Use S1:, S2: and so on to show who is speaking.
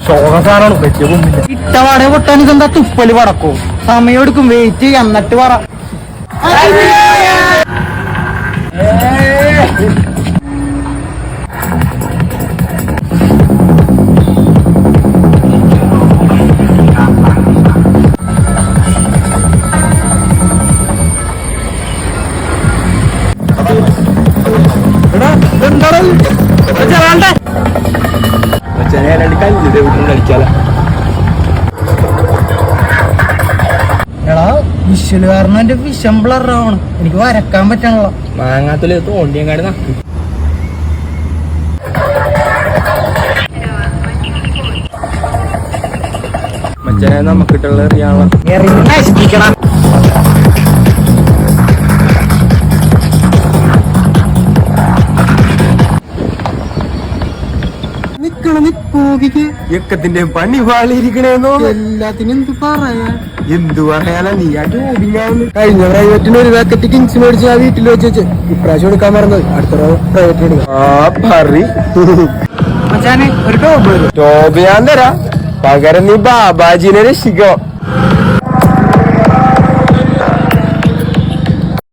S1: ശോകസാറാണ് പറ്റിയ കൊമ്പില്ല ഇട്ടവാടെ പൊട്ടാൻ ഇതെന്താ തുപ്പല് പടക്കോ സമയം എടുക്കും വെയിറ്റ് എന്നിട്ട് പറ എടാ വിഷല് കാരണം എന്റെ വിഷം ബ്ലറാവണം എനിക്ക് വരക്കാൻ പറ്റണല്ലോ
S2: മാങ്ങാത്തുള്ള തോണ്ടിയങ്ങാട് നക്ക് മച്ചനെ നമുക്കിട്ടുള്ള എറിയാണല്ലോ
S1: നശിപ്പിക്കണം
S2: യക്കത്തിന്റെ പണി പാളിയിരിക്കണേന്നോ
S1: എല്ലാത്തിനും എന്ത് പറയാ
S2: എന്തു പറയാനാ നീ ആ ജോബിങ്ങാന്ന്
S1: കഴിഞ്ഞ പ്രൈവറ്റിന് ഒരു പാക്കറ്റ് കിങ്സ് മേടിച്ച് ആ വീട്ടിൽ വെച്ച് ഇപ്രാവശ്യം എടുക്കാൻ മറന്നത് അടുത്ത പ്രൈവറ്റിന് എടുക്കാം
S2: ആ പറി
S1: മച്ചാനെ ഒരു ടോബ്
S2: ടോബ് ഞാൻ തരാ പകരം നീ ബാബാജിനെ രക്ഷിക്കോ